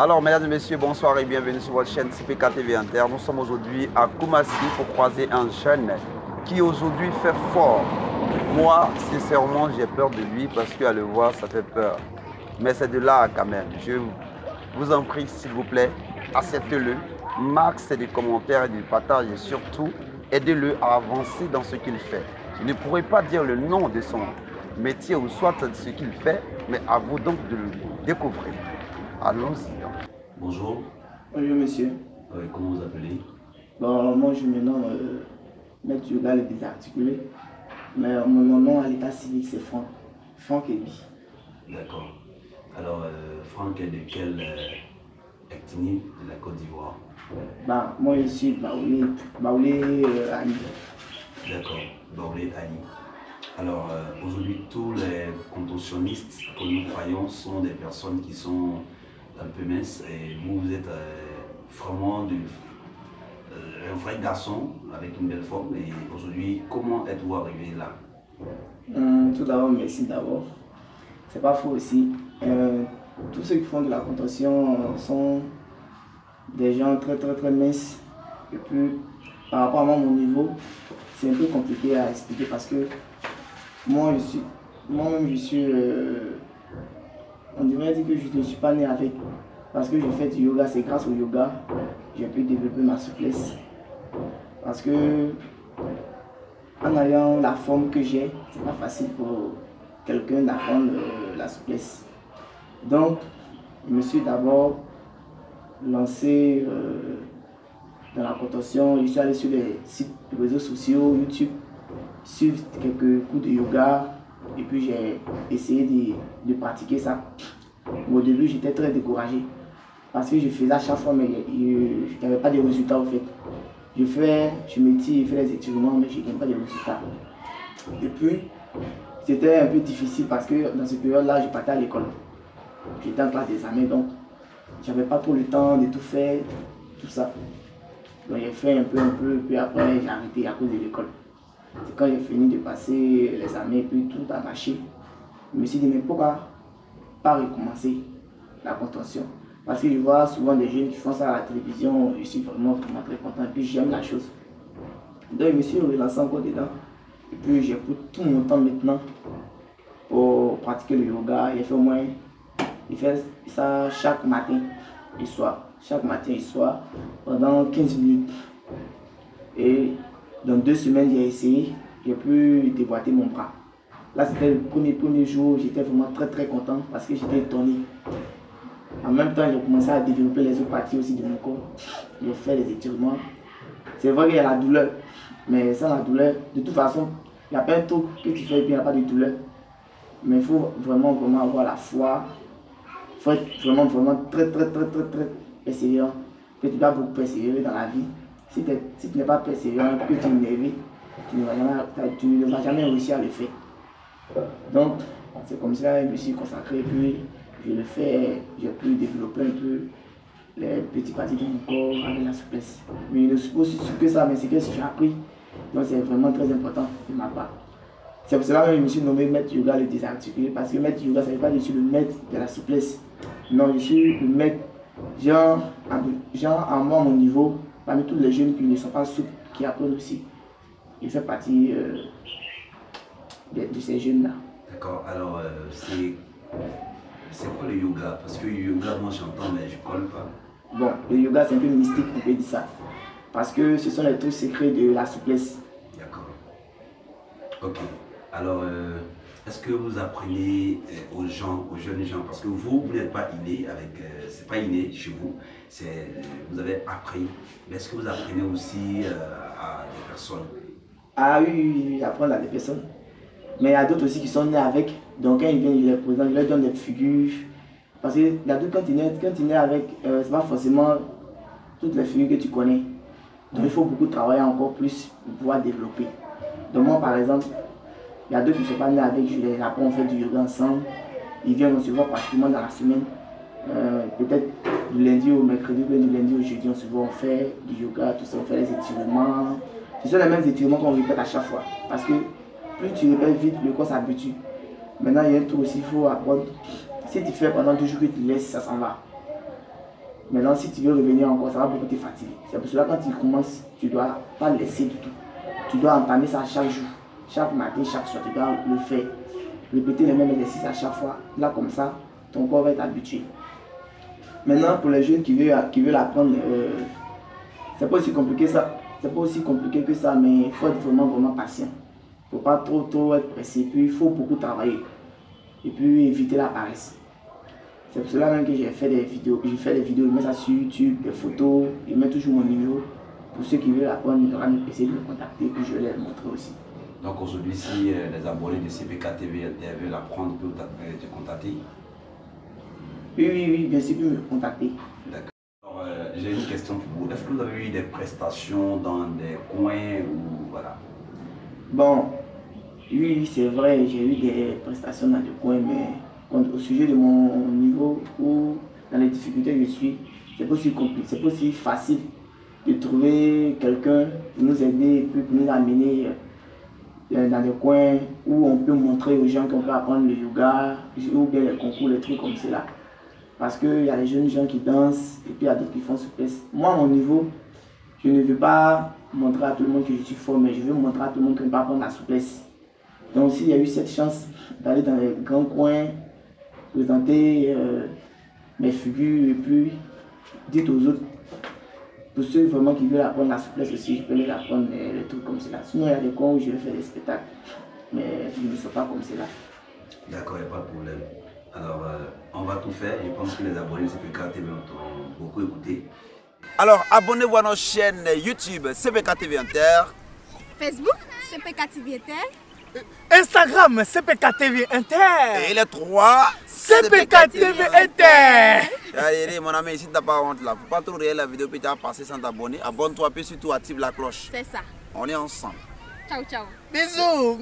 Alors, mesdames et messieurs, bonsoir et bienvenue sur votre chaîne CPK TV Inter. Nous sommes aujourd'hui à Koumassi pour croiser un jeune qui aujourd'hui fait fort. Moi, sincèrement, j'ai peur de lui parce qu'à le voir, ça fait peur. Mais c'est de là quand même. Je vous en prie, s'il vous plaît, acceptez-le. Max des commentaires et du partage et surtout, aidez-le à avancer dans ce qu'il fait. Je ne pourrais pas dire le nom de son métier ou soit de ce qu'il fait, mais à vous donc de le découvrir. Allons-y. Bonjour. Bonjour monsieur. Comment vous appelez? Bon, moi je me nomme Maître Yoga le désarticulé, mais mon nom à l'état civil c'est Franck. Franck Ebi. D'accord. Alors, Franck est de quelle ethnie de la Côte d'Ivoire? Bah, moi je suis Baoulé Ani. D'accord, Baoulé Ani. Alors, aujourd'hui, tous les contorsionnistes que nous croyons sont des personnes qui sont un peu minces et vous êtes vraiment un vrai garçon avec une belle forme. Et aujourd'hui, comment êtes-vous arrivé là? Tout d'abord, merci d'abord. C'est pas faux aussi. Tous ceux qui font de la contorsion sont des gens très minces. Et puis, par rapport à moi, mon niveau, c'est un peu compliqué à expliquer parce que moi-même, je suis on devrait dire que je ne suis pas né avec. Parce que j'ai fait du yoga, c'est grâce au yoga que j'ai pu développer ma souplesse. Parce que en ayant la forme que j'ai, c'est pas facile pour quelqu'un d'apprendre la souplesse. Donc, je me suis d'abord lancé dans la contorsion. Je suis allé sur les sites de réseaux sociaux, YouTube, suivre quelques cours de yoga. Et puis j'ai essayé de pratiquer ça. Au début, j'étais très découragé parce que je faisais à chaque fois, mais je n'avais pas de résultats au fait. Je m'étire, je fais les étirements, mais je n'ai pas de résultats. Et puis, c'était un peu difficile parce que dans cette période-là, je partais à l'école. J'étais en classe d'examen, donc j'avais pas trop le temps de tout faire, tout ça. Donc j'ai fait un peu, puis après j'ai arrêté à cause de l'école. C'est quand j'ai fini de passer l'examen, puis tout a marché. Je me suis dit, mais pourquoi pas recommencer la contorsion? Parce que je vois souvent des jeunes qui font ça à la télévision, je suis vraiment très content, et puis j'aime la chose. Donc je me suis relancé encore dedans, et puis j'ai pris tout mon temps maintenant pour pratiquer le yoga. J'ai fait ça chaque matin et soir. Chaque matin et soir, pendant 15 minutes. Et dans 2 semaines, j'ai essayé, j'ai pu déboîter mon bras. Là, c'était le premier jour, j'étais vraiment très content parce que j'étais étonné. En même temps, j'ai commencé à développer les autres parties aussi de mon corps. J'ai fait les étirements. C'est vrai qu'il y a la douleur, mais sans la douleur, de toute façon, il n'y a pas un truc que tu fais et puis il n'y a pas de douleur. Mais il faut vraiment avoir la foi. Il faut être vraiment très persévérant. Que tu dois beaucoup persévérer dans la vie. Si tu n'es pas persévérant, que tu es énervé, tu ne vas jamais réussir à le faire. Donc, c'est comme ça que je me suis consacré, puis je le fais, j'ai pu développer un peu les petites parties de mon corps avec la souplesse. Mais il ne suis pas aussi sûr que ça, mais c'est que j'ai appris. Donc, c'est vraiment très important de ma part. C'est pour cela que je me suis nommé Maître Yoga le désarticulé, parce que Maître Yoga, ça ne veut pas dire que je suis le maître de la souplesse. Non, je suis le maître, genre à moi, mon niveau, parmi tous les jeunes qui ne sont pas souples, qui apprennent aussi. Il fait partie de ces jeunes-là. D'accord, alors c'est quoi le yoga? Parce que le yoga, moi j'entends, mais je ne colle pas. Bon, le yoga c'est un peu mystique, on peut dire ça. Parce que ce sont les trucs secrets de la souplesse. D'accord. Ok. Alors, est-ce que vous apprenez aux gens, aux jeunes gens, parce que vous n'êtes pas inné avec, c'est pas inné chez vous, vous avez appris, mais est-ce que vous apprenez aussi à des personnes? Ah oui, j'apprends à des personnes. Mais il y a d'autres aussi qui sont nés avec, donc quand ils viennent, je les présente, je leur donne des figures. Parce que il y a d'autres, quand tu nais avec, c'est pas forcément toutes les figures que tu connais. Donc il faut beaucoup travailler encore plus pour pouvoir développer. Donc moi par exemple, il y a d'autres qui ne sont pas nés avec, je les apprends, on fait du yoga ensemble. Ils viennent, on se voit pratiquement dans la semaine. Peut-être du lundi au mercredi, ou du lundi au jeudi, on se voit, on fait du yoga, tout ça, on fait les étirements. Ce sont les mêmes étirements qu'on répète à chaque fois. Parce que plus tu répètes vite, le corps s'habitue. Maintenant, il y a un truc aussi, il faut apprendre. Si tu fais pendant 2 jours que tu laisses, ça s'en va. Maintenant, si tu veux revenir encore, ça va beaucoup te fatiguer. C'est pour cela que quand tu commences, tu ne dois pas laisser du tout. Tu dois entamer ça chaque jour. Chaque matin, chaque soir, tu dois le faire. Répéter les mêmes exercices à chaque fois. Là, comme ça, ton corps va être habitué. Maintenant, pour les jeunes qui veulent apprendre, c'est pas aussi compliqué ça. C'est pas aussi compliqué que ça, mais il faut être vraiment patient. Il ne faut pas trop être pressé. Puis il faut beaucoup travailler. Et puis éviter la paresse. C'est pour cela même que j'ai fait des vidéos. Je mets ça sur YouTube, des photos, je mets toujours mon numéro. Pour ceux qui veulent apprendre, ils auront essayer de me contacter, puis je vais les montrer aussi. Donc aujourd'hui, si les abonnés de CPK TV Inter veulent apprendre, peuvent te contacter? Oui, bien sûr, ils peuvent me contacter. D'accord. Alors, j'ai une question pour vous. Est-ce que vous avez eu des prestations dans des coins ou voilà? Bon, oui, c'est vrai, j'ai eu des prestations dans des coins, mais au sujet de mon niveau ou dans les difficultés que je suis, c'est pas aussi compliqué, c'est pas aussi facile de trouver quelqu'un pour nous aider et puis pour nous amener dans des coins où on peut montrer aux gens qu'on peut apprendre le yoga ou bien les concours, les trucs comme cela. Parce qu'il y a les jeunes gens qui dansent et puis il y a d'autres qui font souplesse. Moi, à mon niveau, je ne veux pas montrer à tout le monde que je suis fort, mais je veux montrer à tout le monde qu'on peut apprendre la souplesse. Donc s'il y a eu cette chance d'aller dans les grands coins, présenter mes figures et puis dites aux autres, pour ceux vraiment qui veulent apprendre la souplesse aussi, je peux leur apprendre les trucs comme cela. Sinon il y a des coins où je vais faire des spectacles, mais je ne sais pas comme cela. D'accord, il n'y a pas de problème. Alors on va tout faire. Je pense que les abonnés de CPK TV ont beaucoup écouté. Alors abonnez-vous à notre chaîne YouTube CPK TV Inter. Facebook CPK TV Inter. Instagram CPK TV Inter. Et les trois CPK TV Inter. Allez, mon ami, si tu n'as pas honte là, faut pas trop regarder la vidéo puis tu vas passer sans t'abonner. Abonne-toi puis surtout active la cloche. C'est ça. On est ensemble. Ciao, ciao. Bisous.